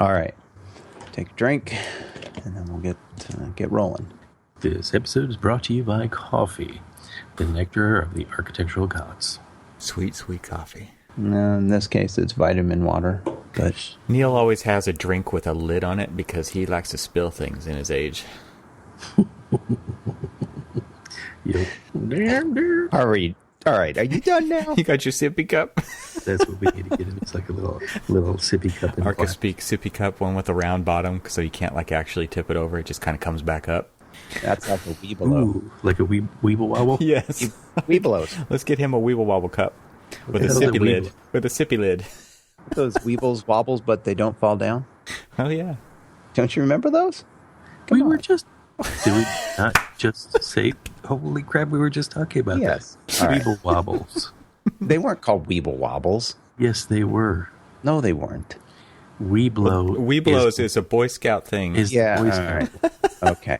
All right. Take a drink, and then we'll get rolling. This episode is brought to you by coffee, the nectar of the architectural gods. Sweet, sweet coffee. No, in this case, it's vitamin water. But Neil always has a drink with a lid on it because he likes to spill things in his age. Yep. All right. Are you done now? You got your sippy cup? That's what we need to get in. It's like a little sippy cup. Archispeak sippy cup, one with a round bottom, so you can't like actually tip it over. It just kind of comes back up. That's like a Weeblo. Ooh, like a Weeble Wobble? Yes. Weeblos. Let's get him a Weeble Wobble cup with a sippy lid. With a sippy lid. Those Weebles wobbles, but they don't fall down. Oh, yeah. Don't you remember those? Did we not just say, holy crap, we were just talking about Yes. that. Weeble Wobbles. They weren't called Weeble wobbles. Yes, they were. No, they weren't. Weeblo. Weeblos is a Boy Scout thing. Yeah. Boy All Scout. right. Okay.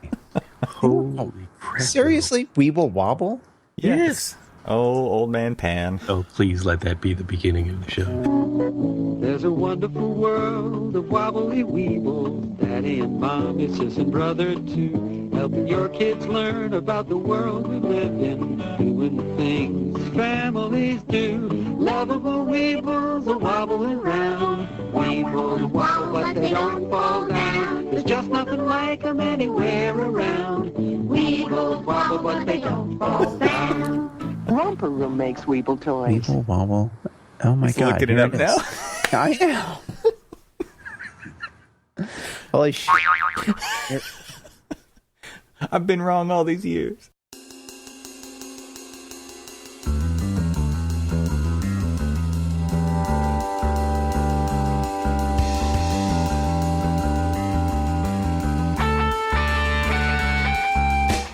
Holy crap. Seriously, Weeble wobble? Yes. Oh, old man Pan. Oh, please let that be the beginning of the show. There's a wonderful world of wobbly weebles. Daddy and mommy, sis and brother too. Helping your kids learn about the world we live in. Doing things families do. Lovable weebles are wobbling round. Weebles wobble but they don't fall down. There's just nothing like them anywhere around. Weebles wobble but they don't fall down. Romper Room makes Weeble toys. Weeble wobble. Oh my God. Looking it up now. I am. Holy shit. I've been wrong all these years.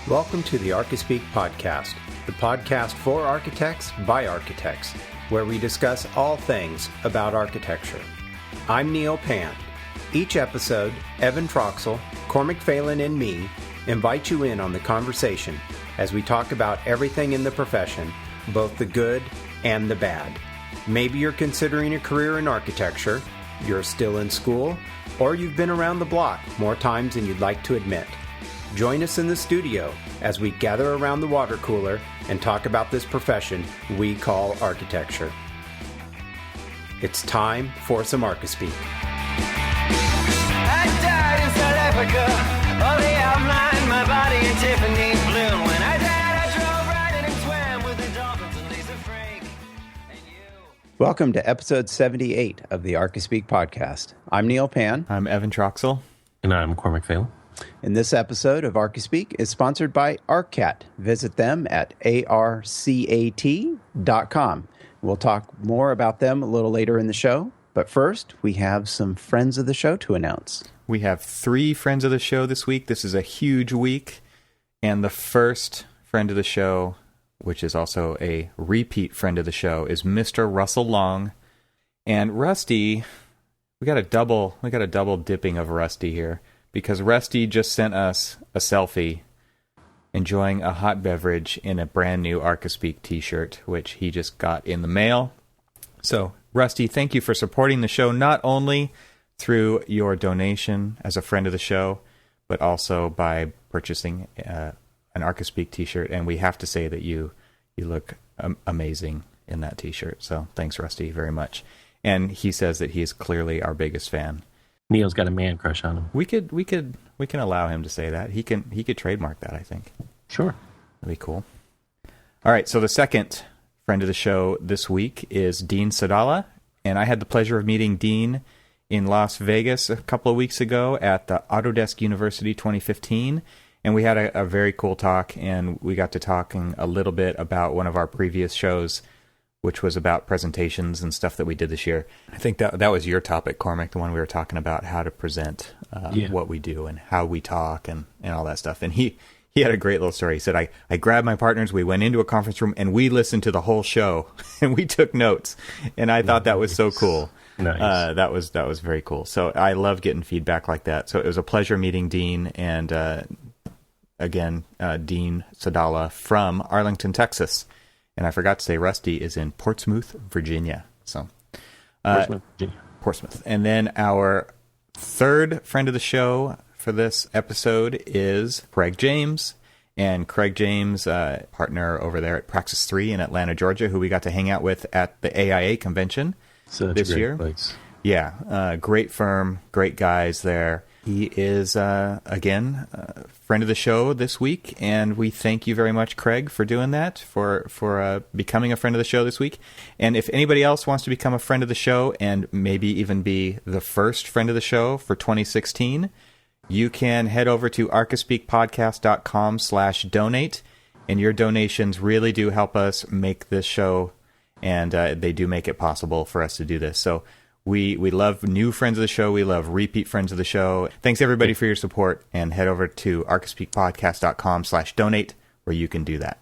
Welcome to the Archispeak podcast, the podcast for architects by architects, where we discuss all things about architecture. I'm Neil Pan. Each episode, Evan Troxel, Cormac Phelan, and me invite you in on the conversation as we talk about everything in the profession, both the good and the bad. Maybe you're considering a career in architecture, you're still in school, or you've been around the block more times than you'd like to admit. Join us in the studio as we gather around the water cooler and talk about this profession we call architecture. It's time for some Archispeak. I died in South Africa, all the outline, my body in Tiffany blue. When I died, I drove right in and swam with the dolphins and Lisa Frank. And you. Welcome to episode 78 of the Archispeak podcast. I'm Neil Pan. I'm Evan Troxel. And I'm Cormac Phelan. And this episode of Archispeak is sponsored by ArcCat. Visit them at arcat.com. We'll talk more about them a little later in the show. But first, we have some friends of the show to announce. We have 3 friends of the show this week. This is a huge week. And the first friend of the show, which is also a repeat friend of the show, is Mr. Russell Long. And Rusty, we got a double dipping of Rusty here, because Rusty just sent us a selfie enjoying a hot beverage in a brand new Archispeak t-shirt, which he just got in the mail. So, Rusty, thank you for supporting the show, not only through your donation as a friend of the show, but also by purchasing an Archispeak t-shirt. And we have to say that you look amazing in that t-shirt. So thanks, Rusty, very much. And he says that he is clearly our biggest fan. Neil's got a man crush on him. We can allow him to say that. He could trademark that, I think. Sure. That'd be cool. All right, so the second friend of the show this week is Dean Sadala, and I had the pleasure of meeting Dean in Las Vegas a couple of weeks ago at the Autodesk University 2015, and we had a very cool talk, and we got to talking a little bit about one of our previous shows, which was about presentations and stuff that we did this year. I think that was your topic, Cormac, the one we were talking about, how to present what we do and how we talk and all that stuff. And he had a great little story. He said, I grabbed my partners, we went into a conference room, and we listened to the whole show, and we took notes. And I thought that was so cool. Nice. That was very cool. So I love getting feedback like that. So it was a pleasure meeting Dean, and again, Dean Sadala from Arlington, Texas. And I forgot to say, Rusty is in Portsmouth, Virginia. So, Portsmouth, Virginia. Portsmouth. And then our third friend of the show for this episode is Craig James. And Craig James, partner over there at Praxis 3 in Atlanta, Georgia, who we got to hang out with at the AIA convention this year. Place. Yeah, great firm, great guys there. He is, again, a friend of the show this week, and we thank you very much, Craig, for doing that, for becoming a friend of the show this week. And if anybody else wants to become a friend of the show and maybe even be the first friend of the show for 2016, you can head over to archispeakpodcast.com/donate, and your donations really do help us make this show, and they do make it possible for us to do this. So we love new friends of the show. We love repeat friends of the show. Thanks, everybody, for your support, and head over to archispeakpodcast.com/donate, where you can do that.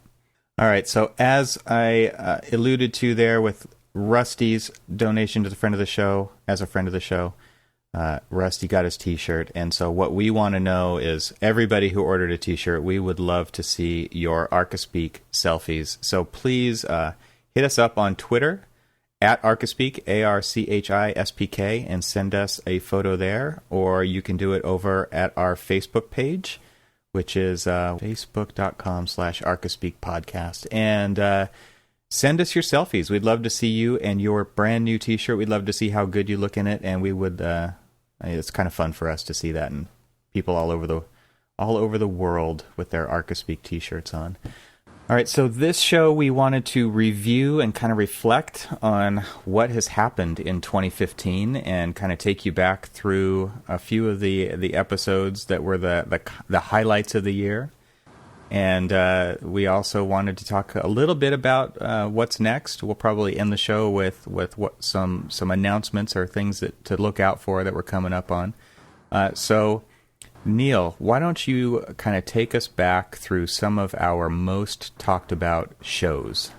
All right, so as I alluded to there with Rusty's donation to the friend of the show, as a friend of the show, Rusty got his t-shirt, and so what we want to know is, everybody who ordered a t-shirt, we would love to see your Archispeak selfies. So please hit us up on Twitter at Archispeak, ARCHISPK, and send us a photo there, or you can do it over at our Facebook page, which is facebook.com/Archispeak and send us your selfies. We'd love to see you and your brand new t-shirt. We'd love to see how good you look in it, and we would it's kind of fun for us to see that, and people all over the world with their Archispeak t-shirts on. All right, so this show we wanted to review and kind of reflect on what has happened in 2015 and kind of take you back through a few of the episodes that were the highlights of the year. And we also wanted to talk a little bit about what's next. We'll probably end the show with what some announcements or things to look out for that we're coming up on. So, Neil, why don't you kind of take us back through some of our most talked about shows?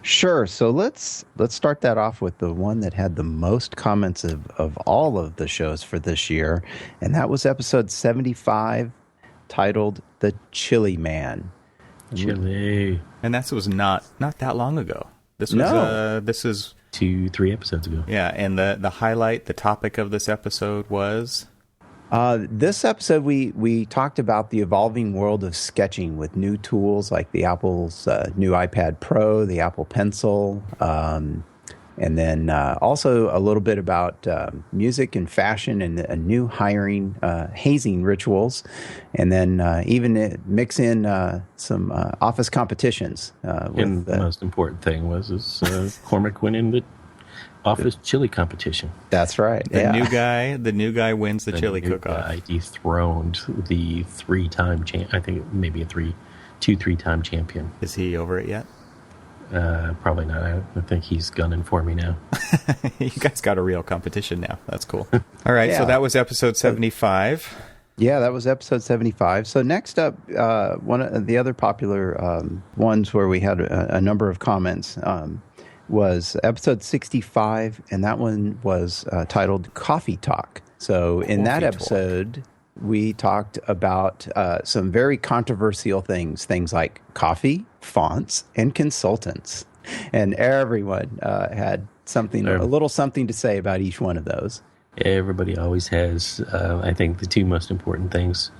Sure. So let's start that off with the one that had the most comments of all of the shows for this year, and that was episode 75, titled "The Chili Man." Chili. And that was not that long ago. This was this is 2-3 episodes ago. Yeah, and the highlight, the topic of this episode was. This episode, we talked about the evolving world of sketching with new tools like the Apple's new iPad Pro, the Apple Pencil, and then also a little bit about music and fashion and new hiring, hazing rituals, and then even mix in some office competitions. And the most important thing was Cormac winning the office chili competition. That's right. The new guy wins the chili cook-off. Guy dethroned the 3-time champ. I think maybe 3-time champion. Is he over it yet? Probably not. I think he's gunning for me now. You guys got a real competition now. That's cool. All right, so that was episode 75. Yeah, that was episode 75. So next up, one of the other popular ones where we had a number of comments was episode 65, and that one was titled Coffee Talk. So in that episode, we talked about some very controversial things like coffee, fonts, and consultants. And everyone had a little something to say about each one of those. Everybody always has. I think the two most important things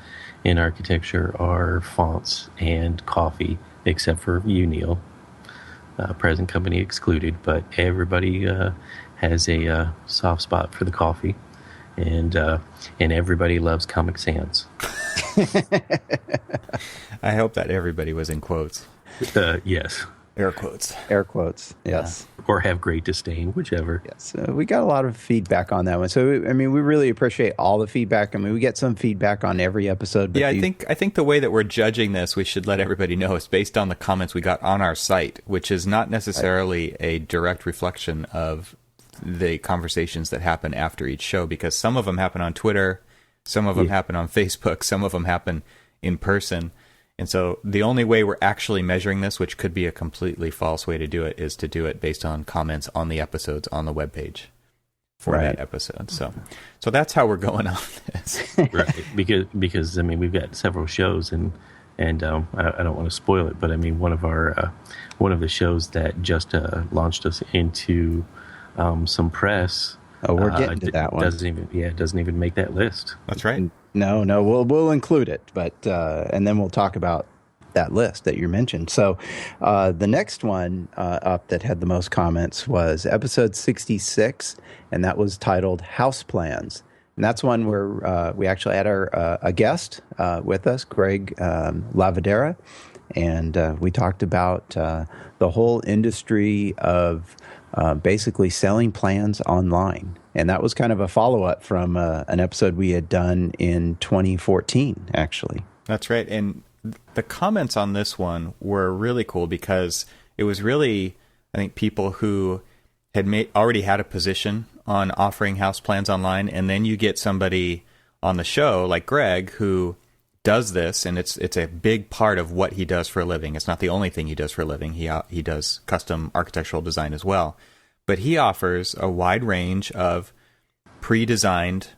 in architecture are fonts and coffee, except for you, Neil. Present company excluded, but everybody has a soft spot for the coffee, and everybody loves Comic Sans. I hope that everybody was in quotes. Yes. Air quotes. Air quotes, yes. Yeah. Or have great disdain, whichever. Yes, we got a lot of feedback on that one. So, I mean, we really appreciate all the feedback. I mean, we get some feedback on every episode. But yeah, I think the way that we're judging this, we should let everybody know, is based on the comments we got on our site, which is not necessarily a direct reflection of the conversations that happen after each show, because some of them happen on Twitter, some of them happen on Facebook, some of them happen in person. And so the only way we're actually measuring this, which could be a completely false way to do it, is to do it based on comments on the episodes on the webpage for that episode. So that's how we're going on this. Right. Because I mean, we've got several shows, and I don't want to spoil it, but I mean, one of the shows that just launched us into some press Oh, we're getting to that one. It doesn't even make that list. That's right. No, we'll include it, but and then we'll talk about that list that you mentioned. So the next one up that had the most comments was episode 66, and that was titled House Plans. And that's one where we actually had a guest with us, Greg Lavadera, and we talked about the whole industry of basically selling plans online. And that was kind of a follow-up from an episode we had done in 2014, actually. That's right. And the comments on this one were really cool because it was really, I think, people who had already had a position on offering house plans online, and then you get somebody on the show like Greg who does this, and it's a big part of what he does for a living. It's not the only thing he does for a living. He does custom architectural design as well. But he offers a wide range of pre-designed,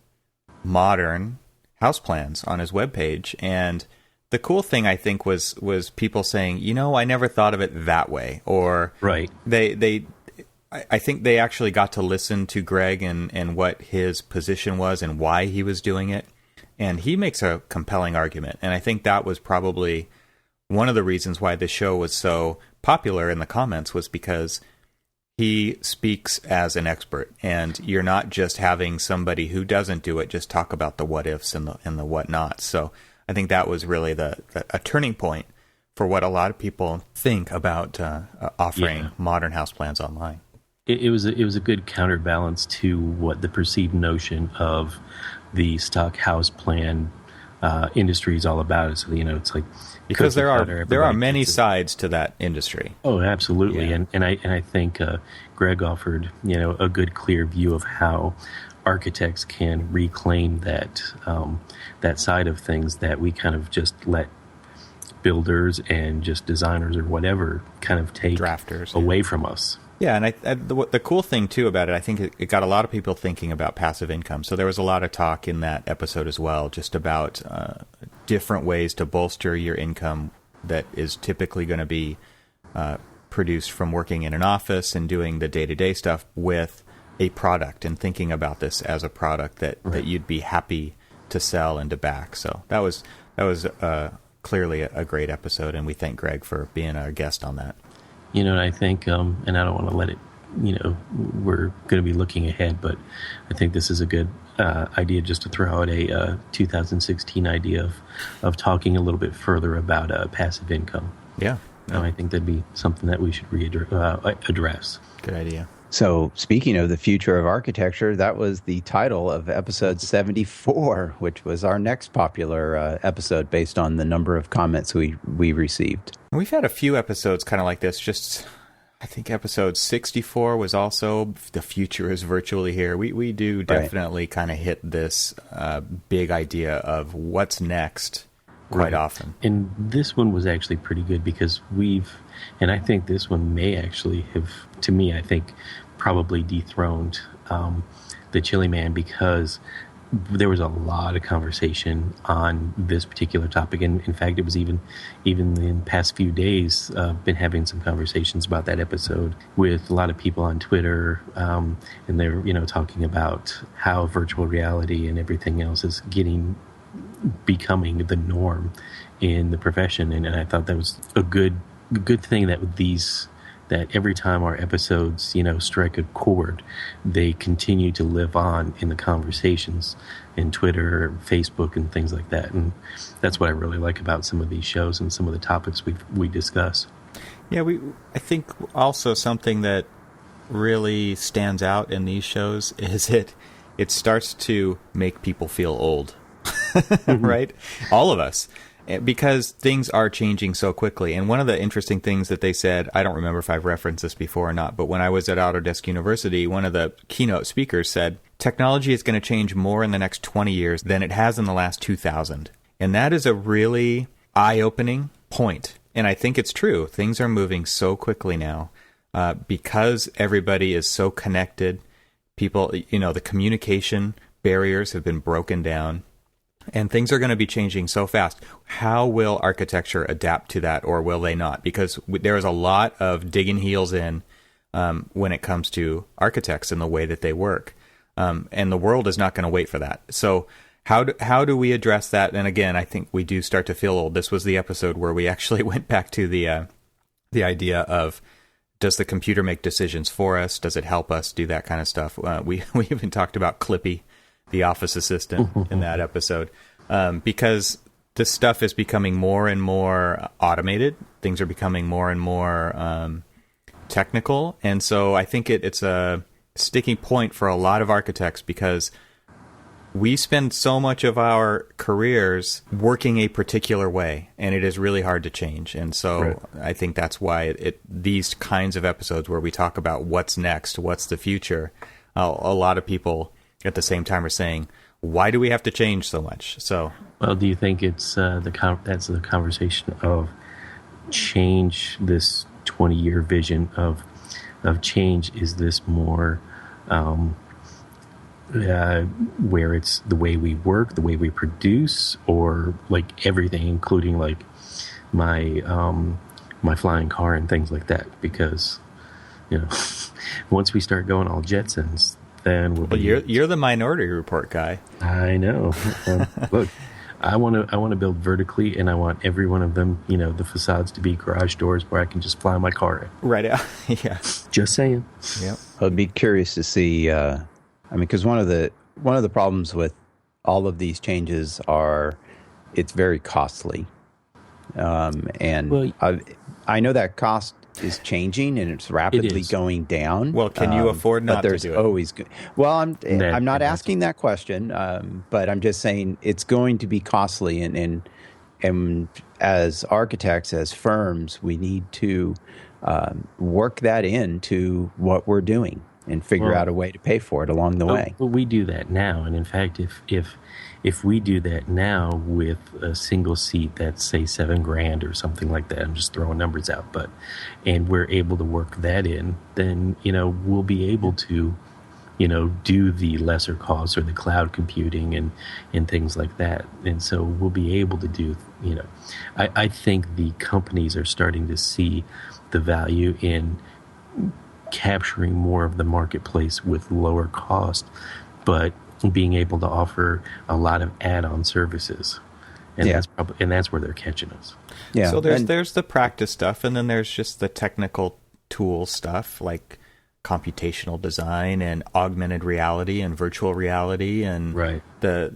modern house plans on his webpage. And the cool thing, I think, was people saying, I never thought of it that way. Or right. I think they actually got to listen to Greg and what his position was and why he was doing it. And he makes a compelling argument. And I think that was probably one of the reasons why this show was so popular in the comments, was because he speaks as an expert, and you're not just having somebody who doesn't do it just talk about the what ifs and the whatnots. So I think that was really a turning point for what a lot of people think about offering modern house plans online. It was a good counterbalance to what the perceived notion of the stock house plan industry is all about. So it's like, because there are many sides to that industry. Oh, absolutely. Yeah. And I think Greg offered a good clear view of how architects can reclaim that side of things that we kind of just let builders and just designers or whatever kind of take drafters away from us. Yeah, and the cool thing, too, about it, I think it got a lot of people thinking about passive income. So there was a lot of talk in that episode as well, just about different ways to bolster your income that is typically going to be produced from working in an office and doing the day-to-day stuff with a product, and thinking about this as a product that you'd be happy to sell and to back. So that was clearly a great episode, and we thank Greg for being our guest on that. And I think, and I don't want to let it, we're going to be looking ahead, but I think this is a good idea just to throw out a 2016 idea of talking a little bit further about passive income. Yeah. I think that'd be something that we should address. Good idea. So, speaking of the future of architecture, that was the title of episode 74, which was our next popular episode based on the number of comments we received. We've had a few episodes kind of like this. I think episode 64 was also The Future is Virtually Here. We do definitely kind of hit this big idea of what's next quite often. And this one was actually pretty good because and I think this one may actually have, to me, I think probably dethroned the Chili Man, because there was a lot of conversation on this particular topic. And in fact, it was even in the past few days, been having some conversations about that episode with a lot of people on Twitter. And they're, talking about how virtual reality and everything else is becoming the norm in the profession. And I thought that was a good thing that every time our episodes, strike a chord, they continue to live on in the conversations in Twitter, Facebook, and things like that. And that's what I really like about some of these shows and some of the topics we discuss. Yeah, I think also something that really stands out in these shows is it starts to make people feel old, right? All of us. Because things are changing so quickly. And one of the interesting things that they said, I don't remember if I've referenced this before or not, but when I was at Autodesk University, one of the keynote speakers said, technology is going to change more in the next 20 years than it has in the last 2,000. And that is a really eye-opening point. And I think it's true. Things are moving so quickly now because everybody is so connected. People, the communication barriers have been broken down. And things are going to be changing so fast. How will architecture adapt to that, or will they not? Because there is a lot of digging heels in when it comes to architects and the way that they work. And the world is not going to wait for that. So how do we address that? And again, I think we do start to feel old. This was the episode where we actually went back to the idea of, does the computer make decisions for us? Does it help us do that kind of stuff? We even talked about Clippy, the office assistant, in that episode, because this stuff is becoming more and more automated. Things are becoming more and more technical. And so I think it's a sticking point for a lot of architects, because we spend so much of our careers working a particular way, and it is really hard to change. And so right. I think that's why these kinds of episodes where we talk about what's next, what's the future, a lot of people at the same time are saying, why do we have to change so much? So, well, do you think it's that's the conversation of change, this 20-year vision of change? Is this more where it's the way we work, the way we produce, or like everything, including like my flying car and things like that? Because, you know, once we start going all Jetsons, then we'll be... You're the Minority Report guy. I know. Look, I want to build vertically, and I want every one of them, you know, the facades to be garage doors where I can just fly my car in. Right out. Yeah. Just saying. Yeah. I'd be curious to see. I mean, because one of the problems with all of these changes are it's very costly, and well, I know that cost is changing and it's rapidly going down. Well, can you afford not to do it? But there's always well, I'm not asking that question, but I'm just saying it's going to be costly, and as architects, as firms, we need to work that into what we're doing and figure out a way to pay for it along the way. Well, we do that now, and in fact, if we do that now with a single seat that's say $7,000 or something like that, I'm just throwing numbers out, and we're able to work that in, then, you know, we'll be able to, you know, do the lesser costs or the cloud computing and things like that. And so we'll be able to do, you know, I think the companies are starting to see the value in capturing more of the marketplace with lower cost, but being able to offer a lot of add-on services, and that's where they're catching us. Yeah. So there's the practice stuff, and then there's just the technical tool stuff like computational design and augmented reality and virtual reality, and right. the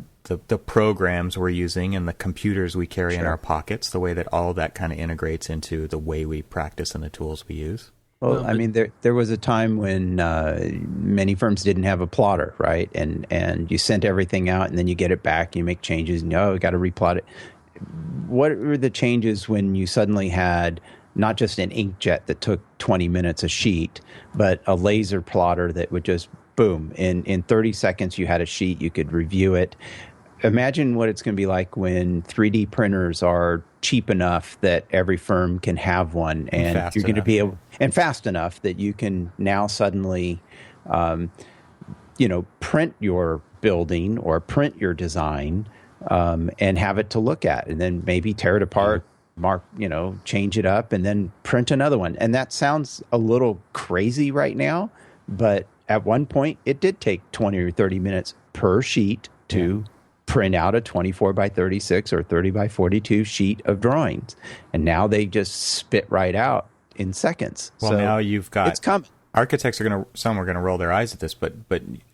programs we're using and the computers we carry in our pockets. The way that all of that kind of integrates into the way we practice and the tools we use. Well, I mean, there was a time when many firms didn't have a plotter, right? And you sent everything out, and then you get it back, you make changes, and we got to replot it. What were the changes when you suddenly had not just an inkjet that took 20 minutes a sheet, but a laser plotter that would just, boom, in 30 seconds you had a sheet, you could review it. Imagine what it's going to be like when 3D printers are cheap enough that every firm can have one, and you're going to be able, and fast enough that you can now suddenly, print your building or print your design, and have it to look at, and then maybe tear it apart, change it up, and then print another one. And that sounds a little crazy right now, but at one point it did take 20 or 30 minutes per sheet to print out a 24 by 36 or 30 by 42 sheet of drawings. And now they just spit right out in seconds. Well, so now you've got... It's coming. Architects some are going to roll their eyes at this, but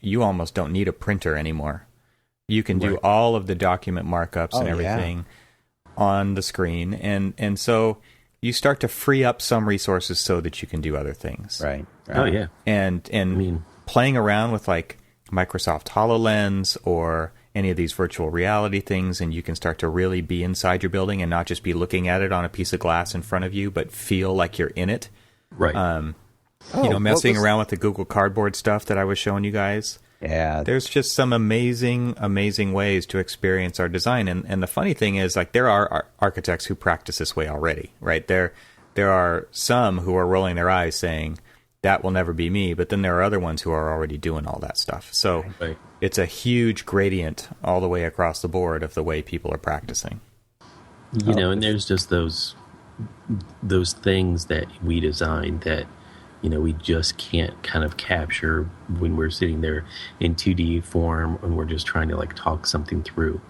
you almost don't need a printer anymore. You can do all of the document markups and everything on the screen. And so you start to free up some resources so that you can do other things. Right. Oh, yeah. And I mean, playing around with like Microsoft HoloLens or any of these virtual reality things, and you can start to really be inside your building and not just be looking at it on a piece of glass in front of you, but feel like you're in it. Right. Messing around with the Google Cardboard stuff that I was showing you guys. Yeah. There's just some amazing, amazing ways to experience our design. And the funny thing is, like, there are architects who practice this way already, right? There are some who are rolling their eyes saying, that will never be me. But then there are other ones who are already doing all that stuff. So it's a huge gradient all the way across the board of the way people are practicing. And there's just those things that we design that we just can't kind of capture when we're sitting there in 2D form and we're just trying to like talk something through,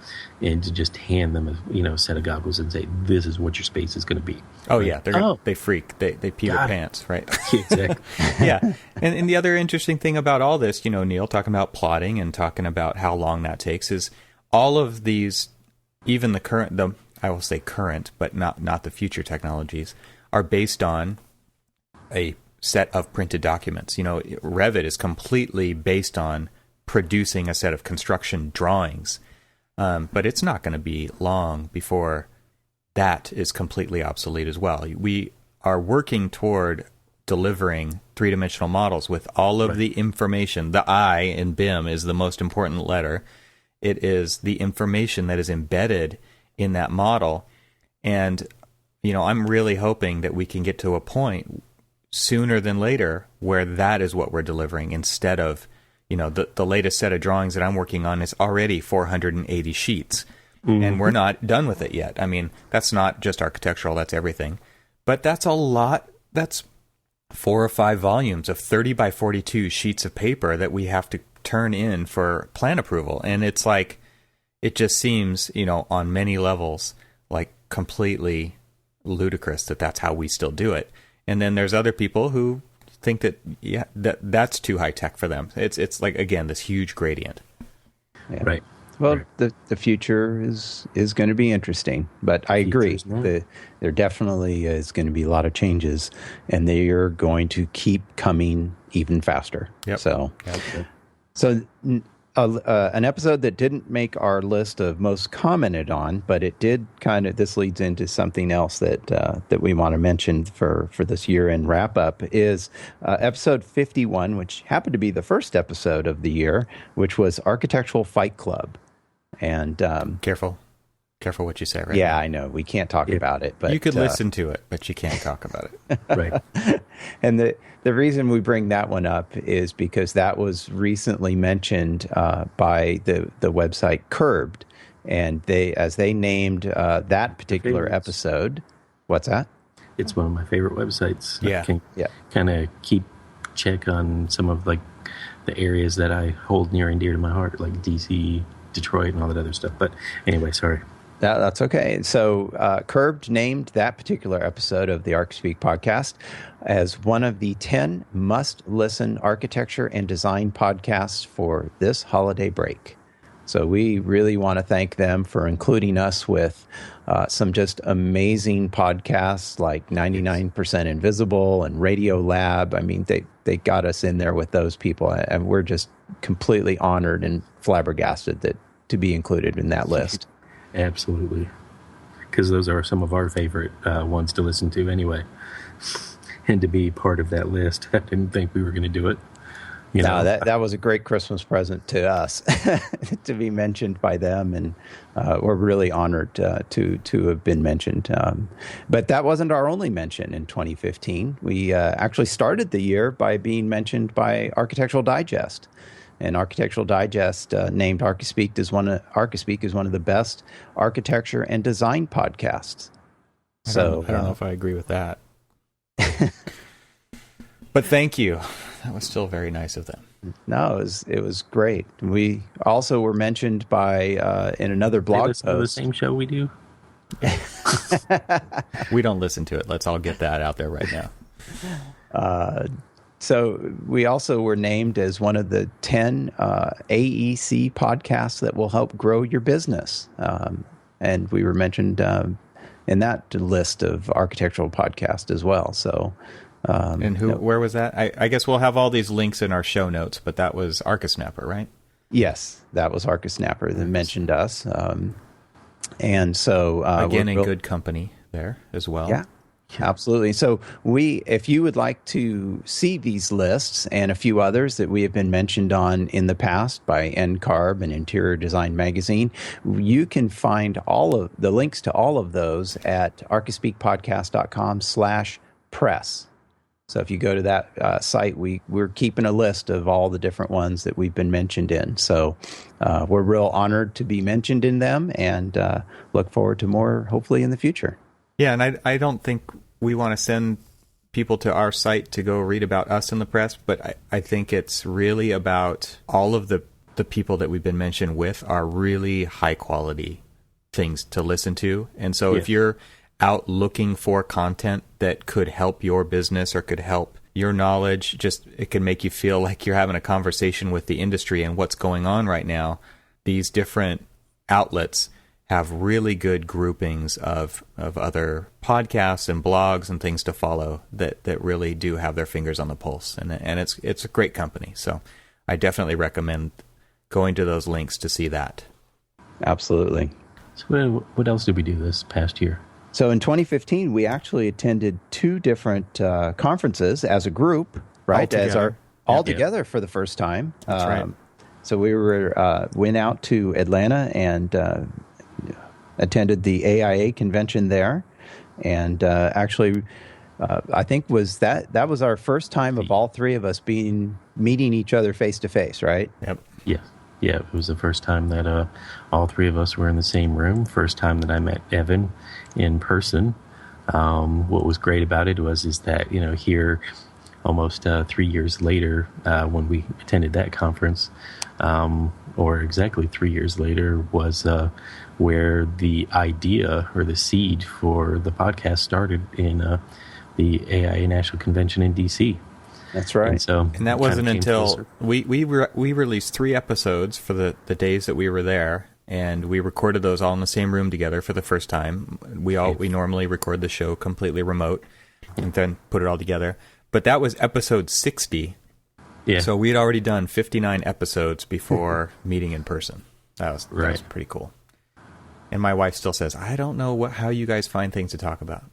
and to just hand them a set of goggles and say, this is what your space is going to be. Oh yeah, they freak, they pee their pants, right? Exactly. Yeah, and the other interesting thing about all this, Neil, talking about plotting and talking about how long that takes, is all of these, even I will say current, but not the future technologies, are based on a set of printed documents. Revit is completely based on producing a set of construction drawings, but it's not going to be long before that is completely obsolete as well. We are working toward delivering three-dimensional models with all of the information. The I in BIM is the most important letter. It is the information that is embedded in that model. And, I'm really hoping that we can get to a point sooner than later where that is what we're delivering, instead of, the latest set of drawings that I'm working on is already 480 sheets. Mm-hmm. And we're not done with it yet. I mean, that's not just architectural, that's everything. But that's a lot. That's 4 or 5 volumes of 30 by 42 sheets of paper that we have to turn in for plan approval. And it's like, it just seems, on many levels, like completely ludicrous that that's how we still do it. And then there's other people who think that that's too high tech for them. It's like, again, this huge gradient. Yeah. Right. Well, the future is going to be interesting, but I agree. There definitely is going to be a lot of changes, and they are going to keep coming even faster. Yep. So an episode that didn't make our list of most commented on, but it did this leads into something else that we want to mention for this year-end wrap-up, is episode 51, which happened to be the first episode of the year, which was Architectural Fight Club. And careful what you say, right? Yeah, I know. We can't talk about it. But you could listen to it, but you can't talk about it. Right. And the reason we bring that one up is because that was recently mentioned by the website Curbed, and they named that particular episode. What's that? It's one of my favorite websites. Yeah. I can kind of keep check on some of like the areas that I hold near and dear to my heart, like DC, Detroit, and all that other stuff. But anyway, sorry. That's okay. So Curbed named that particular episode of the Archispeak podcast as one of the 10 must-listen architecture and design podcasts for this holiday break. So we really want to thank them for including us with some just amazing podcasts like 99% Invisible and Radio Lab. I mean, they got us in there with those people, and we're just completely honored and flabbergasted to be included in that list. Absolutely. Because those are some of our favorite ones to listen to anyway. And to be part of that list, I didn't think we were going to do it. That was a great Christmas present to us to be mentioned by them, and we're really honored to have been mentioned. But that wasn't our only mention in 2015. We actually started the year by being mentioned by Architectural Digest. And Architectural Digest named Archispeak as one of the best architecture and design podcasts. I don't know if I agree with that. But thank you. That was still very nice of them. No, it was great. We also were mentioned by in another blog post. The same show we do. We don't listen to it. Let's all get that out there right now. So we also were named as one of the 10 AEC podcasts that will help grow your business. And we were mentioned in that list of architectural podcasts as well. So, where was that? I guess we'll have all these links in our show notes, but that was Archisnapper, right? Yes, that was Archisnapper that mentioned us. And so again, in good company there as well. Yeah. Absolutely. So if you would like to see these lists and a few others that we have been mentioned on in the past by NCARB and Interior Design Magazine, you can find all of the links to all of those at archispeakpodcast.com/press. So if you go to that site, we're keeping a list of all the different ones that we've been mentioned in. So we're real honored to be mentioned in them, and look forward to more, hopefully, in the future. Yeah, and I don't think we want to send people to our site to go read about us in the press, but I think it's really about all of the people that we've been mentioned with are really high quality things to listen to. And so if you're out looking for content that could help your business or could help your knowledge, just it can make you feel like you're having a conversation with the industry and what's going on right now, these different outlets have really good groupings of other podcasts and blogs and things to follow that really do have their fingers on the pulse. And it's a great company. So I definitely recommend going to those links to see that. Absolutely. So what else did we do this past year? So in 2015, we actually attended 2 different conferences as a group, right? All together for the first time. That's right. So we went out to Atlanta and attended the AIA convention there, and actually, I think that was our first time of all 3 of us meeting each other face to face, right? Yep. Yeah. It was the first time that all 3 of us were in the same room. First time that I met Evan in person. What was great about it is that here, almost 3 years later, when we attended that conference, or exactly 3 years later, was where the idea or the seed for the podcast started in the AIA National Convention in D.C. That's right. And that wasn't until we released 3 episodes for the days that we were there, and we recorded those all in the same room together for the first time. We normally record the show completely remote and then put it all together. But that was episode 60. Yeah. So we had already done 59 episodes before meeting in person. That was pretty cool. And my wife still says, I don't know how you guys find things to talk about.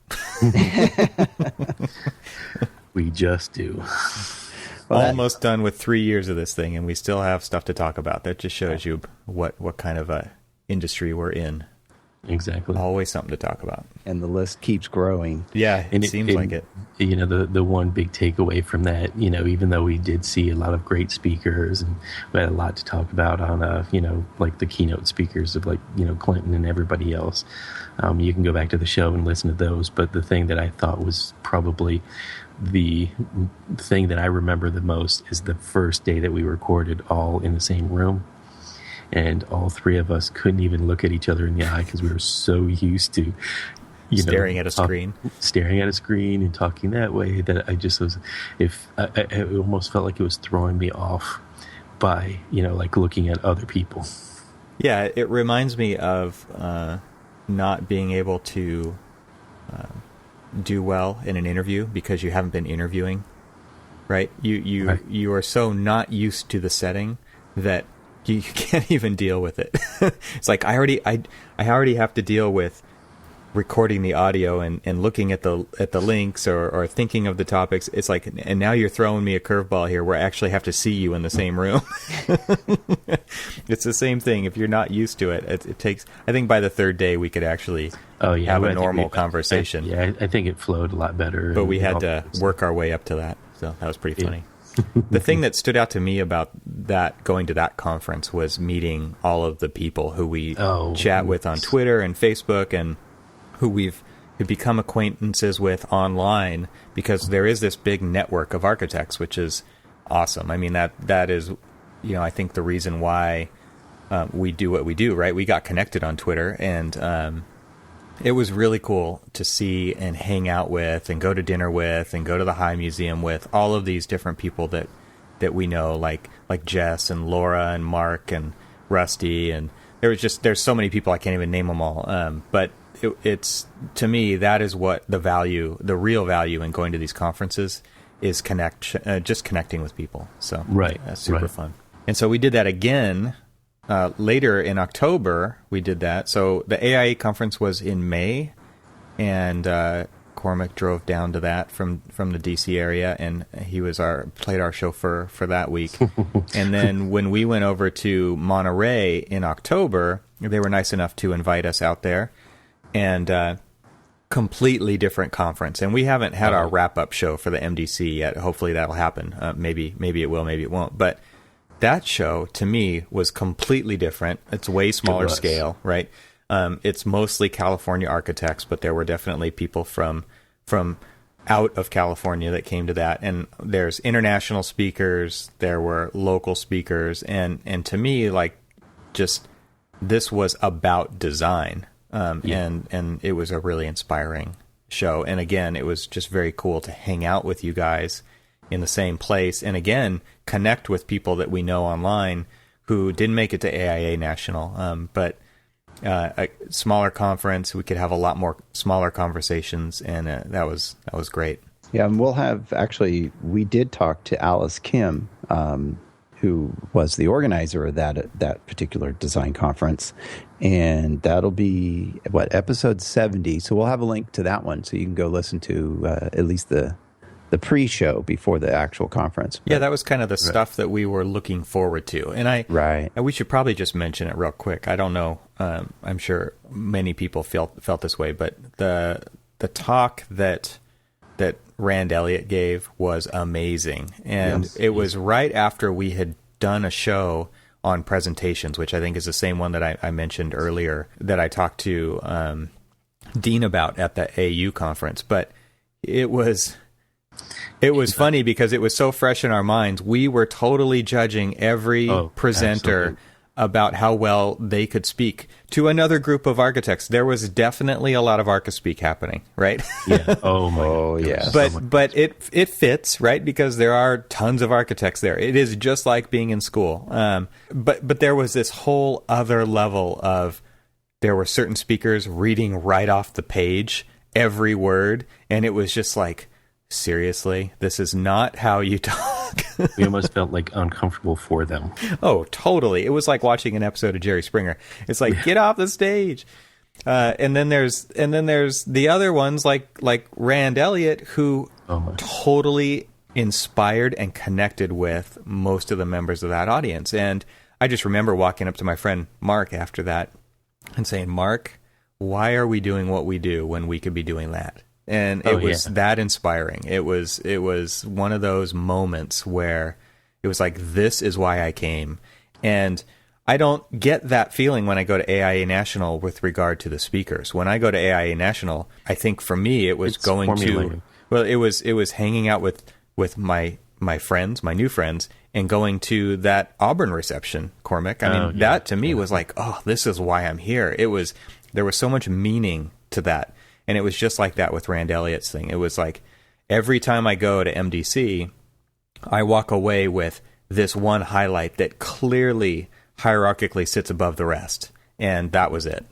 We just do. Well, almost done with 3 years of this thing, and we still have stuff to talk about. That just shows you what kind of a industry we're in. Exactly. Always something to talk about. And the list keeps growing. Yeah, it seems like it. The one big takeaway from that, even though we did see a lot of great speakers and we had a lot to talk about on, like the keynote speakers of Clinton and everybody else, you can go back to the show and listen to those. But the thing that I thought was probably the thing that I remember the most is the first day that we recorded all in the same room. And all 3 of us couldn't even look at each other in the eye because we were so used to staring at a screen and talking that way that I just was, it almost felt like it was throwing me off by, like looking at other people. Yeah, it reminds me of not being able to do well in an interview because you haven't been interviewing, right? You are so not used to the setting that you can't even deal with it. It's like I already have to deal with recording the audio and looking at the links or thinking of the topics. It's like, and now you're throwing me a curveball here where I actually have to see you in the same room. It's the same thing. If you're not used to it, it takes, I think by the 3rd day we could actually have a normal conversation. I think it flowed a lot better. But we had to work our way up to that. So that was pretty funny. The thing that stood out to me about that, going to that conference, was meeting all of the people who we chat with on Twitter and Facebook, and who we've become acquaintances with online, because there is this big network of architects, which is awesome. I mean, that is, I think the reason why we do what we do, right? We got connected on Twitter, and it was really cool to see and hang out with and go to dinner with and go to the High Museum with all of these different people that we know, like Jess and Laura and Mark and Rusty, and there's so many people I can't even name them all. But it's, to me, that is what the real value in going to these conferences is, just connecting with people. So that's super fun. And so we did that again. Later in October, we did that. So the AIA conference was in May, and Cormac drove down to that from the DC area, and he was played our chauffeur for that week. And then when we went over to Monterey in October, they were nice enough to invite us out there, and completely different conference. And we haven't had our wrap-up show for the MDC yet. Hopefully that'll happen. Maybe it will, maybe it won't. But that show, to me, was completely different. It's way smaller scale, right? It's mostly California architects, but there were definitely people from out of California that came to that. And there's international speakers, there were local speakers, and to me, like, just this was about design. And it was a really inspiring show. And again, it was just very cool to hang out with you guys in the same place. And again, connect with people that we know online who didn't make it to AIA National. But a smaller conference, we could have a lot more smaller conversations. And that was great. Yeah. And we did talk to Alice Kim, who was the organizer of that particular design conference. And that'll be, episode 70. So we'll have a link to that one so you can go listen to at least the pre-show before the actual conference. Yeah, that was kind of the stuff that we were looking forward to. And we should probably just mention it real quick. I don't know. I'm sure many people felt this way, but the talk that Rand Elliott gave was amazing. And it was right after we had done a show on presentations, which I think is the same one that I mentioned earlier that I talked to Dean about at the AU conference. But it was funny because it was so fresh in our minds. We were totally judging every presenter absolutely. About how well they could speak to another group of architects. There was definitely a lot of Archispeak happening, right? Yeah. Oh yeah. But it fits, right? Because there are tons of architects there. It is just like being in school. But there was this whole other level of, there were certain speakers reading right off the page every word, and it was just like, seriously, this is not how you talk. We almost felt like uncomfortable for them. Oh, totally. It was like watching an episode of Jerry Springer. It's like, get off the stage. And then there's the other ones like Rand Elliott, who totally inspired and connected with most of the members of that audience. And I just remember walking up to my friend Mark after that and saying, Mark, why are we doing what we do when we could be doing that? And it was that inspiring. It was one of those moments where it was like, this is why I came. And I don't get that feeling when I go to AIA National with regard to the speakers. When I go to AIA National, I think for me it was it was hanging out with my friends, my new friends, and going to that Auburn reception, Cormac. I mean, that to me was like, oh, this is why I'm here. There was so much meaning to that. And it was just like that with Rand Elliott's thing. It was like, every time I go to MDC, I walk away with this one highlight that clearly hierarchically sits above the rest. And that was it.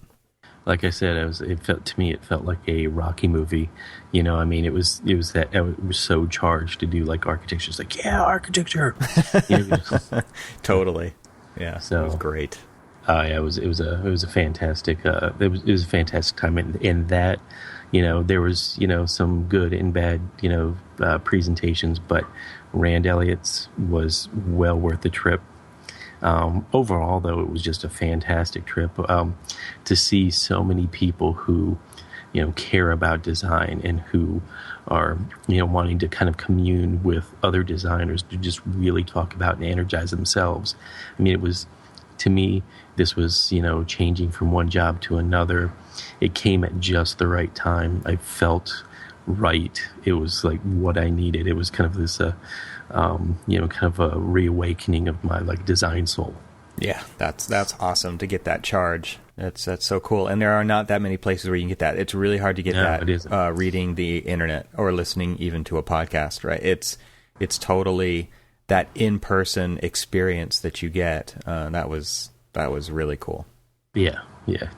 Like I said, it felt like a Rocky movie. You know, I mean, it was so charged to do like architecture. It's like, yeah, architecture. Totally. Yeah. So it was great. It was a fantastic it was a fantastic time in that, you know, there was, you know, some good and bad, you know, presentations, but Rand Elliott's was well worth the trip. Overall, though, it was just a fantastic trip to see so many people who, you know, care about design and who are, you know, wanting to kind of commune with other designers to just really talk about and energize themselves. I mean, it was, to me, this was, you know, changing from one job to another. It came at just the right time. I felt right. It was like what I needed. It was kind of this, you know, kind of a reawakening of my like design soul. Yeah, that's awesome to get that charge. That's so cool. And there are not that many places where you can get that. It's really hard to get that reading the internet or listening even to a podcast, right? It's totally that in-person experience that you get. That was really cool. Yeah,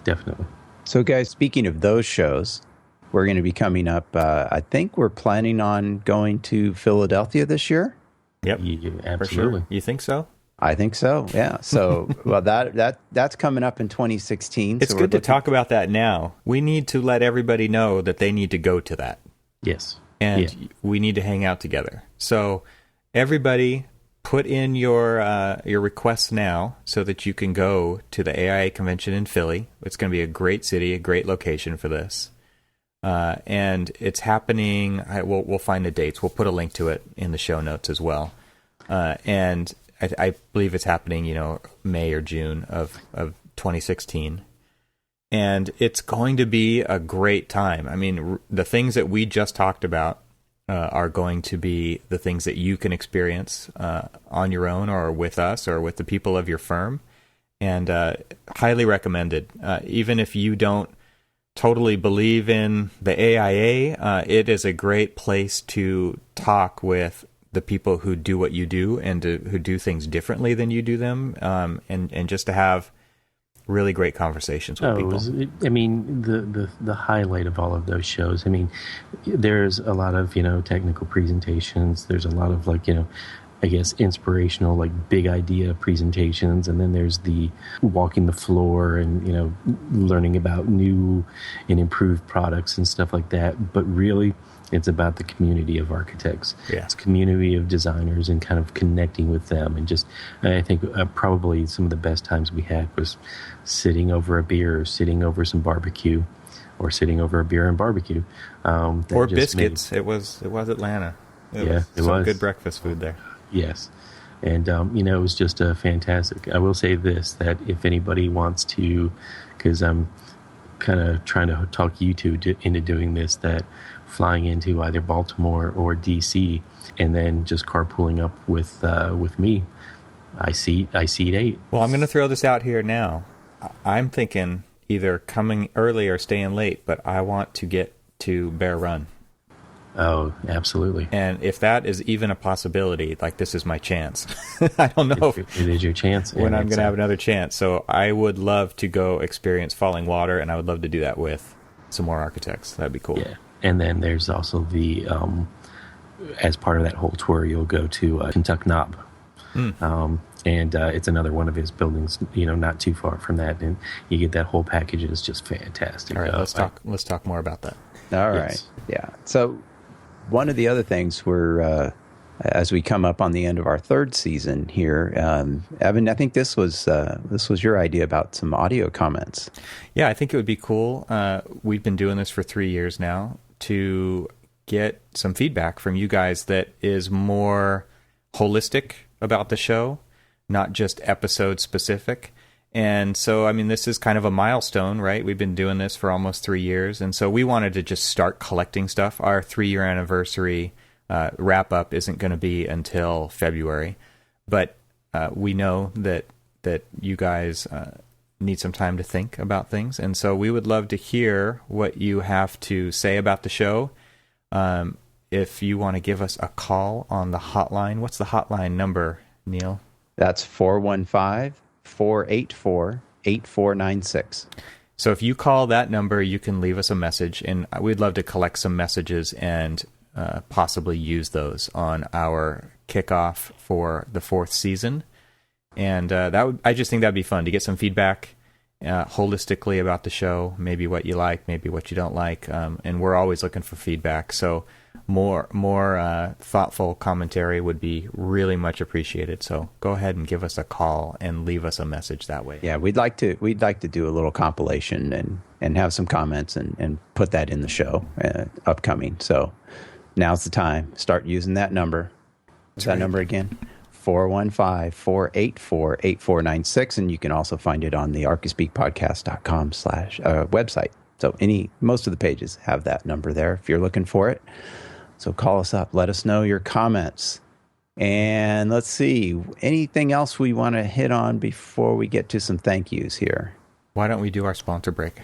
definitely. So, guys, speaking of those shows, we're going to be coming up. I think we're planning on going to Philadelphia this year. Yep, absolutely. For sure. You think so? I think so. Yeah. So, well, that's coming up in 2016. It's good to talk about that now. We need to let everybody know that they need to go to that. Yes. And we need to hang out together. So, everybody, put in your requests now so that you can go to the AIA convention in Philly. It's going to be a great city, a great location for this. And it's happening. We'll find the dates. We'll put a link to it in the show notes as well. And I believe it's happening, you know, May or June of 2016. And it's going to be a great time. I mean, the things that we just talked about are going to be the things that you can experience on your own or with us or with the people of your firm. And highly recommended. Even if you don't totally believe in the AIA, it is a great place to talk with the people who do what you do and who do things differently than you do them, and just to have really great conversations with people. The highlight of all of those shows, there's a lot of, technical presentations. There's a lot of I guess inspirational, big idea presentations, and then there's the walking the floor and learning about new and improved products and stuff like that. But really, it's about the community of architects. Yeah. It's a community of designers and kind of connecting with them. And just, I think probably some of the best times we had was sitting over a beer, or sitting over some barbecue, or sitting over a beer and barbecue, or biscuits. It was Atlanta. It was some good breakfast food there. Yes. And, it was just fantastic. I will say this, that if anybody wants to, because I'm kind of trying to talk you two into doing this, that flying into either Baltimore or DC and then just carpooling up with me, I seat 8. Well, I'm going to throw this out here now. I'm thinking either coming early or staying late, but I want to get to Bear Run. Oh, absolutely. And if that is even a possibility, this is my chance. I don't know it is your chance when I'm going to have another chance. So I would love to go experience falling water, and I would love to do that with some more architects. That'd be cool. Yeah. And then there's also the, as part of that whole tour, you'll go to Kentuck Knob. And it's another one of his buildings, not too far from that. And you get that whole package. It's just fantastic. All right, let's talk more about that. All right. Yeah. So one of the other things we're, as we come up on the end of our third season here, Evan, I think this was your idea about some audio comments. Yeah, I think it would be cool. We've been doing this for 3 years now, to get some feedback from you guys that is more holistic about the show, not just episode specific. And so, this is kind of a milestone, right? We've been doing this for almost 3 years. And so we wanted to just start collecting stuff. Our 3-year anniversary wrap up isn't going to be until February. But we know that you guys need some time to think about things. And so we would love to hear what you have to say about the show. If you want to give us a call on the hotline, what's the hotline number, Neil? That's 415-484-8496. So if you call that number, you can leave us a message, and we'd love to collect some messages and possibly use those on our kickoff for the 4th season. And I just think that'd be fun to get some feedback holistically about the show, maybe what you like, maybe what you don't like, and we're always looking for feedback. So more thoughtful commentary would be really much appreciated. So go ahead and give us a call and leave us a message that way. Yeah, we'd like to do a little compilation and have some comments and put that in the show upcoming. So now's the time. Start using that number. What's that number again? 415-484-8496, and you can also find it on the archispeakpodcast.com website. So most of the pages have that number there if you're looking for it. So call us up. Let us know your comments. And let's see, anything else we want to hit on before we get to some thank yous here? Why don't we do our sponsor break?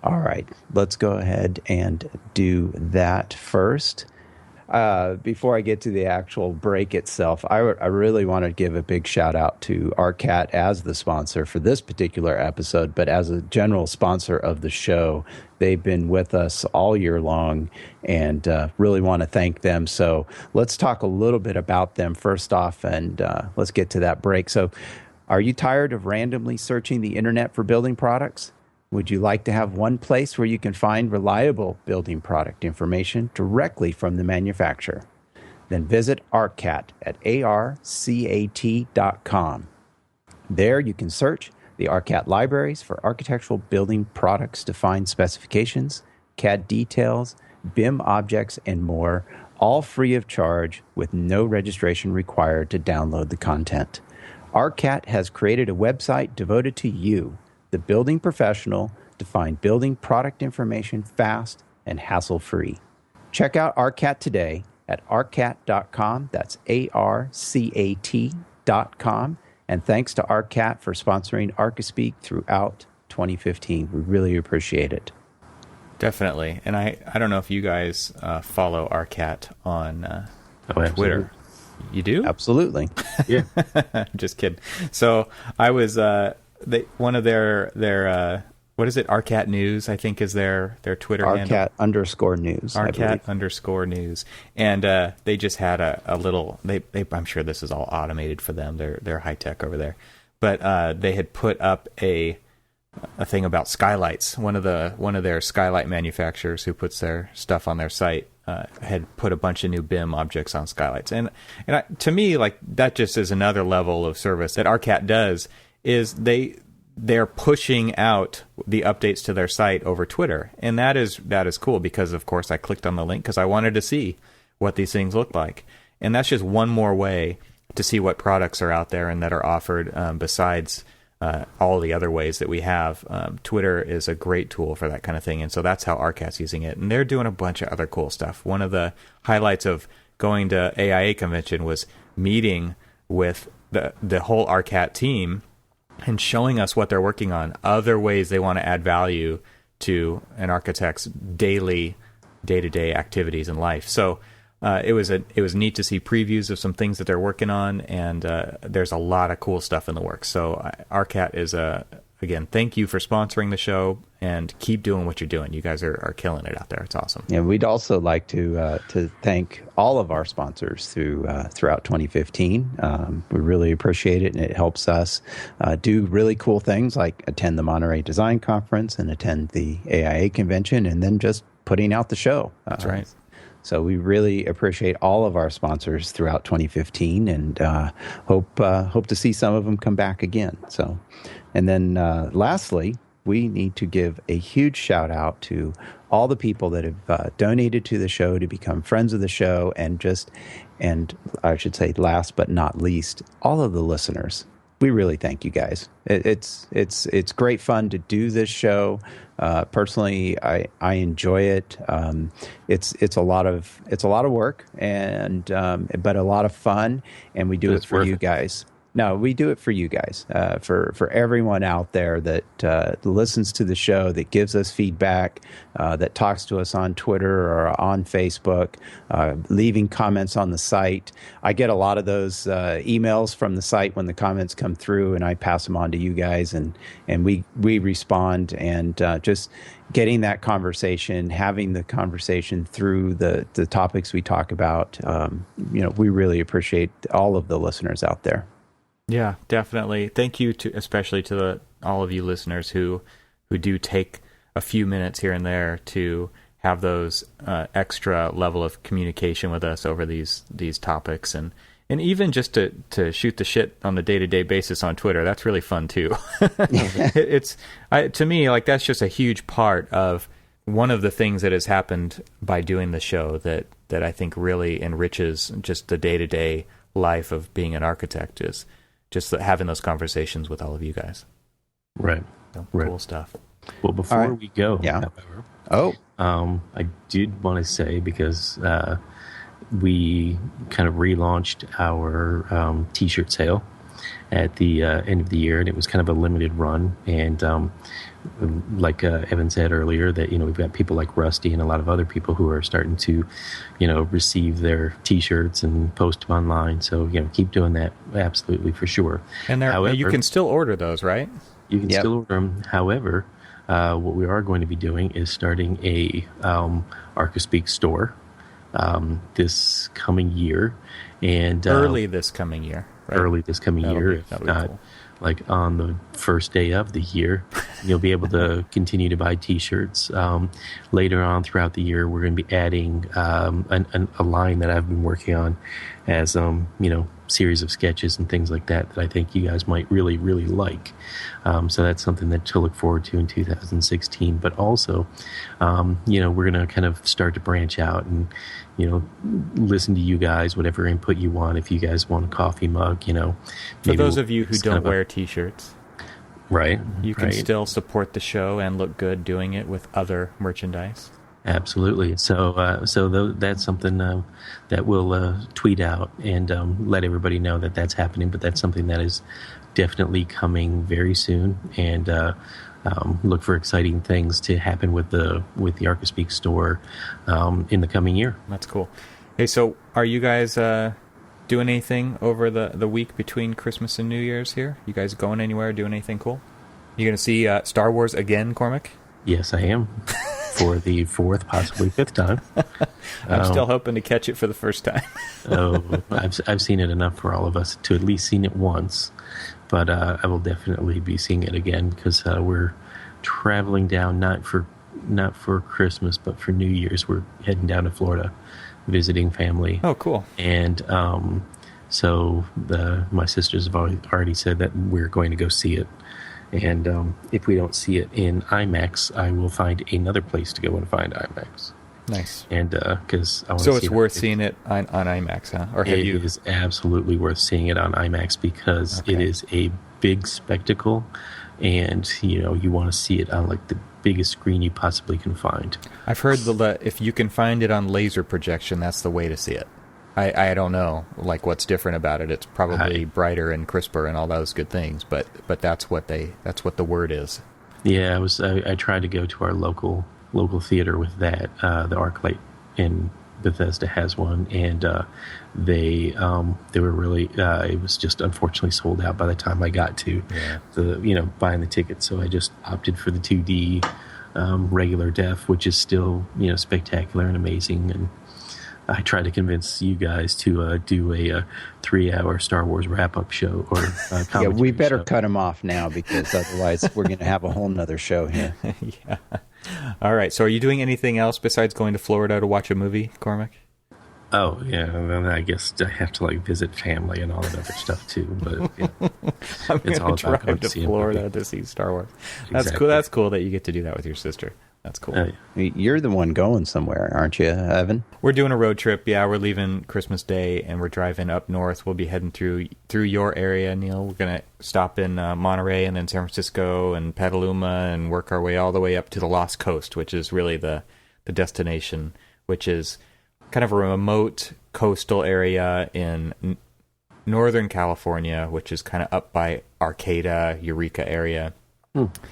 All right, let's go ahead and do that first. Before I get to the actual break itself, I really want to give a big shout out to ARCAT as the sponsor for this particular episode, but as a general sponsor of the show. They've been with us all year long, and really want to thank them. So let's talk a little bit about them first off, and let's get to that break. So are you tired of randomly searching the internet for building products? Would you like to have one place where you can find reliable building product information directly from the manufacturer? Then visit ARCAT at arcat.com. There you can search the ARCAT libraries for architectural building products to find specifications, CAD details, BIM objects, and more, all free of charge with no registration required to download the content. ARCAT has created a website devoted to you, the building professional, to find building product information fast and hassle-free. check out ARCAT today at arcat.com. That's ARCAT.com. And thanks to ARCAT for sponsoring Archispeak throughout 2015. We really appreciate it. Definitely. And I don't know if you guys follow Arcat on Twitter. You do? Absolutely. Yeah. Just kidding. So I was one of their what is it? Arcat News, I think, is their Twitter handle. Arcat_news. Arcat_news. And they just had a little. They I'm sure this is all automated for them. They're high tech over there. But they had put up a thing about skylights. One of their skylight manufacturers who puts their stuff on their site had put a bunch of new BIM objects on skylights. And to me, like, that just is another level of service that Arcat does. Is they're pushing out the updates to their site over Twitter, and that is cool, because of course I clicked on the link because I wanted to see what these things look like, and that's just one more way to see what products are out there and that are offered besides all the other ways that we have. Twitter is a great tool for that kind of thing, and so that's how Arcat's using it, and they're doing a bunch of other cool stuff. One of the highlights of going to AIA convention was meeting with the whole Arcat team and showing us what they're working on, other ways they want to add value to an architect's daily, day-to-day activities in life. So it was neat to see previews of some things that they're working on, and there's a lot of cool stuff in the works. So Arcat is again, thank you for sponsoring the show, and keep doing what you're doing. You guys are killing it out there. It's awesome. Yeah, we'd also like to thank all of our sponsors throughout 2015. We really appreciate it, and it helps us do really cool things like attend the Monterey Design Conference and attend the AIA convention, and then just putting out the show. That's right. So we really appreciate all of our sponsors throughout 2015, and hope to see some of them come back again. So, and then lastly, we need to give a huge shout out to all the people that have donated to the show to become friends of the show, and I should say, last but not least, all of the listeners. We really thank you guys. It's great fun to do this show. Personally, I enjoy it. It's a lot of work, and but a lot of fun, and we do it for you guys. No, we do it for you guys, for everyone out there that listens to the show, that gives us feedback, that talks to us on Twitter or on Facebook, leaving comments on the site. I get a lot of those emails from the site when the comments come through, and I pass them on to you guys, and we respond, and just getting that conversation, having the conversation through the topics we talk about. We really appreciate all of the listeners out there. Yeah, definitely. Thank you especially to all of you listeners who do take a few minutes here and there to have those extra level of communication with us over these topics, and even just to shoot the shit on the day-to-day basis on Twitter. That's really fun too. To me, like, that's just a huge part of one of the things that has happened by doing the show that I think really enriches just the day-to-day life of being an architect, is just having those conversations with all of you guys. Right. So, right. Cool stuff. Well, before we go, however, I did want to say, because we kind of relaunched our T-shirt sale at the end of the year, and it was kind of a limited run. And like Evan said earlier, that we've got people like Rusty and a lot of other people who are starting to receive their T-shirts and post them online. So keep doing that, absolutely, for sure. And however, you can still order those, right? You can still order them. However, what we are going to be doing is starting a Archispeak store this coming year, and early this coming year. Right? Early this coming year, cool. Like on the first day of the year, you'll be able to continue to buy T-shirts. Later on throughout the year, we're going to be adding a line that I've been working on as series of sketches and things like that I think you guys might really, really like. So that's something to look forward to in 2016. But also, we're going to kind of start to branch out and listen to you guys, whatever input you want. If you guys want a coffee mug, for those of you who don't wear T-shirts, right, you can still support the show and look good doing it with other merchandise. Absolutely. So that's something that we'll tweet out and let everybody know that that's happening. But that's something that is definitely coming very soon, and look for exciting things to happen with the Archispeak store in the coming year. That's cool. Hey, so are you guys doing anything over the week between Christmas and New Year's here? You guys going anywhere, doing anything cool? You going to see Star Wars again, Cormac? Yes, I am. For the fourth, possibly fifth time. I'm still hoping to catch it for the first time. I've seen it enough for all of us to at least seen it once, but I will definitely be seeing it again because we're traveling down not for Christmas but for New Year's. We're heading down to Florida, visiting family. Oh, cool! And so my sisters have already said that we're going to go see it. And if we don't see it in IMAX, I will find another place to go and find IMAX. Nice. And because so it's worth seeing it on IMAX, huh? Or have you? It is absolutely worth seeing it on IMAX because it is a big spectacle, and you want to see it on like the biggest screen you possibly can find. I've heard if you can find it on laser projection, that's the way to see it. I don't know like what's different about it. It's probably brighter and crisper and all those good things, but that's what the word is. Yeah, I tried to go to our local theater with that. The ArcLight in Bethesda has one, and they were really it was just unfortunately sold out by the time I got to buying the ticket. So I just opted for the 2D regular def, which is still spectacular and amazing. And I tried to convince you guys to do a 3-hour Star Wars wrap-up show or yeah, we better cut them off now because otherwise we're going to have a whole nother show here. Yeah. All right. So are you doing anything else besides going to Florida to watch a movie, Cormac? Oh, yeah. Then I guess I have to visit family and all that other stuff too. But I'm going to drive to Florida to see Star Wars. That's cool. That's cool that you get to do that with your sister. That's cool. You're the one going somewhere, aren't you, Evan? We're doing a road trip. Yeah, we're leaving Christmas Day, and we're driving up north. We'll be heading through your area, Neil. We're going to stop in Monterey and then San Francisco and Petaluma and work our way all the way up to the Lost Coast, which is really the destination, which is kind of a remote coastal area in Northern California, which is kind of up by Arcata, Eureka area.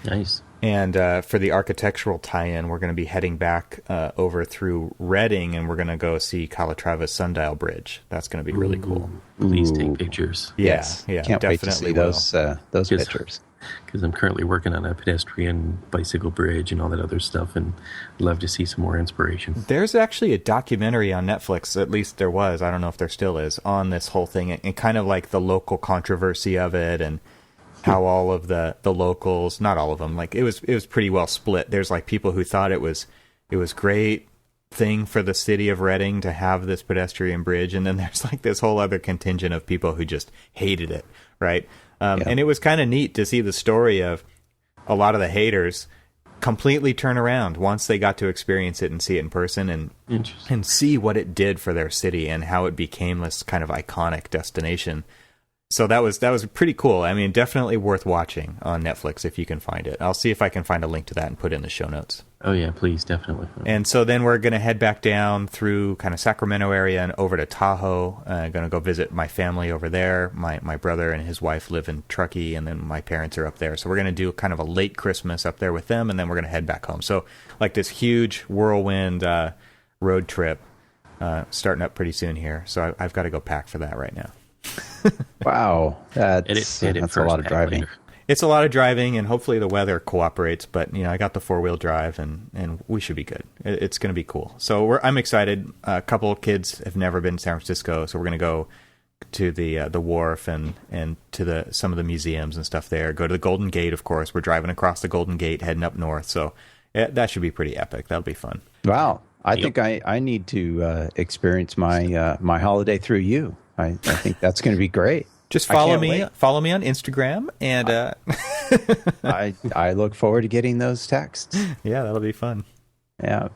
Nice. And for the architectural tie-in, we're going to be heading back over through Redding, and we're going to go see Calatrava's Sundial Bridge. That's going to be really cool. Please take pictures. Yeah, Can't wait to see those pictures. Because I'm currently working on a pedestrian bicycle bridge and all that other stuff, and love to see some more inspiration. There's actually a documentary on Netflix, at least there was, I don't know if there still is, on this whole thing, and kind of like the local controversy of it, and how all of the locals, not all of them, it was pretty well split. There's people who thought it was great thing for the city of Reading to have this pedestrian bridge, and then there's this whole other contingent of people who just hated it, right? And it was kind of neat to see the story of a lot of the haters completely turn around once they got to experience it and see it in person and see what it did for their city and how it became this kind of iconic destination. So that was pretty cool. I mean, definitely worth watching on Netflix if you can find it. I'll see if I can find a link to that and put it in the show notes. Oh, yeah, please, definitely. And so then we're going to head back down through kind of Sacramento area and over to Tahoe. Going to go visit my family over there. My brother and his wife live in Truckee, and then my parents are up there. So we're going to do kind of a late Christmas up there with them, and then we're going to head back home. So this huge whirlwind road trip starting up pretty soon here. So I've got to go pack for that right now. Wow, that's a lot of driving. Later. It's a lot of driving, and hopefully the weather cooperates. But I got the 4-wheel drive, and we should be good. It's going to be cool. So I'm excited. A couple of kids have never been to San Francisco, so we're going to go to the wharf and to some of the museums and stuff there. Go to the Golden Gate, of course. We're driving across the Golden Gate, heading up north. So that should be pretty epic. That'll be fun. Wow, I think I need to experience my holiday through you. I think that's going to be great. Just follow me on Instagram, and I look forward to getting those texts. Yeah, that'll be fun. Yeah,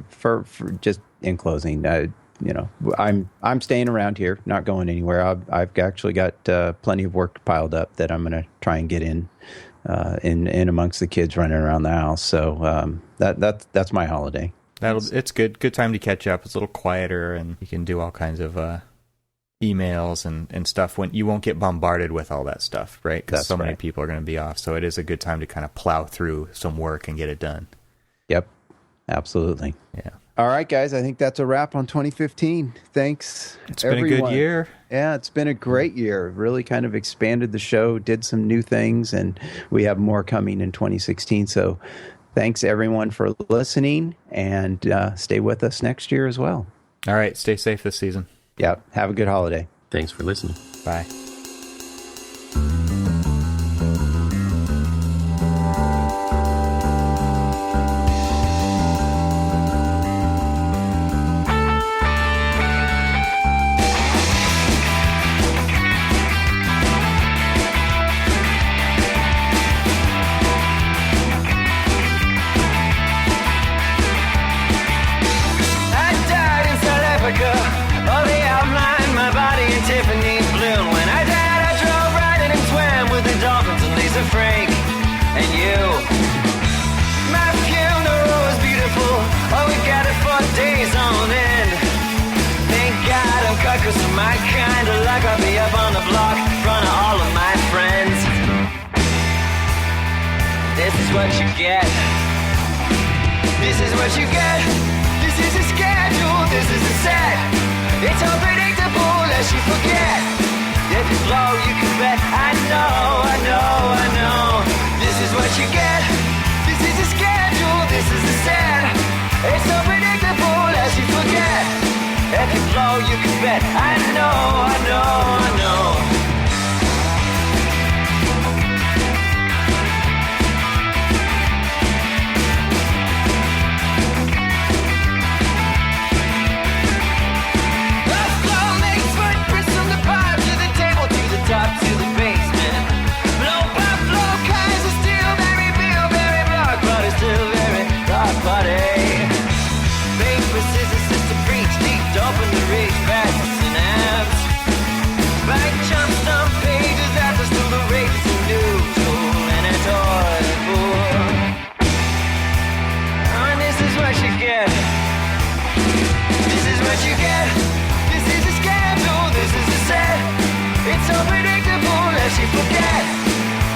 for just in closing, I'm staying around here, not going anywhere. I've actually got plenty of work piled up that I'm going to try and get in amongst the kids running around the house. So that's my holiday. It's good time to catch up. It's a little quieter, and you can do all kinds of emails and stuff when you won't get bombarded with all that stuff, right? Because so many people are going to be off. So it is a good time to kind of plow through some work and get it done. Yep, absolutely. Yeah. All right, guys, I think that's a wrap on 2015. Thanks, It's everyone. been a good year. Yeah, it's been a great year. Really kind of expanded the show, did some new things, and we have more coming in 2016. So thanks, everyone, for listening, and stay with us next year as well. All right, stay safe this season. Yeah, have a good holiday. Thanks for listening. Bye. My kind of luck, I'll be up on the block in front of all of my friends. This is what you get. This is what you get. This is a schedule, this is a set. It's unpredictable lest you forget. If you blow, you can bet. I know. This is what you get. This is a schedule, this is a set. It's unpredictable lest you forget. If you blow, you can bet. I know. The flow makes footprints from the bar to the table, to the top, to the basement. Blow by blow, kinds of steel, very real, very rock, but it's still very rock body. Paper, scissors, sister, preach deep. Open the rage fast synapse. Back jumps on pages after still the rage is a new tool and a toy book. And this is what you get. This is what you get. This is a schedule, this is a set. It's unpredictable lest you forget.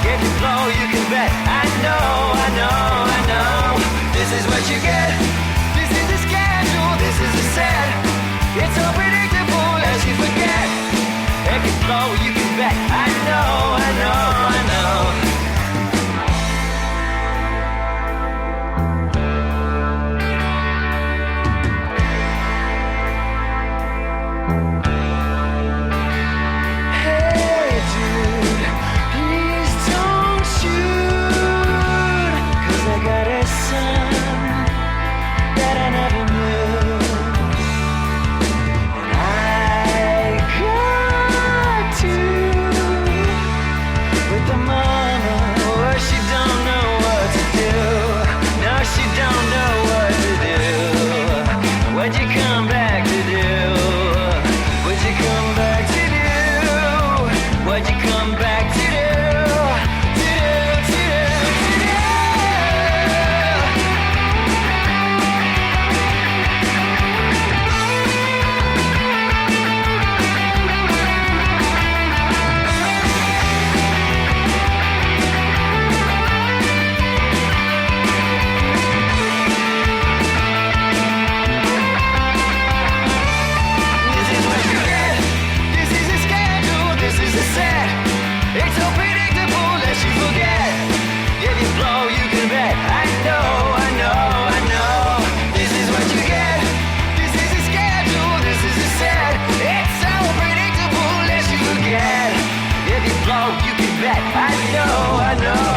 If you blow, you can bet. I know. This is what you get. This is a schedule, this is a set. It's unpredictable as you forget. If you blow, you can bet. I know. Hey dude, please don't shoot, 'cause I got a son that I never knew. What'd you come back to do? What'd you come back to do? What'd you come back to do? It's unpredictable lest you forget. If you blow, you can bet. I know. This is what you get. This is a schedule, this is a set. It's unpredictable lest you forget. If you blow, you can bet. I know.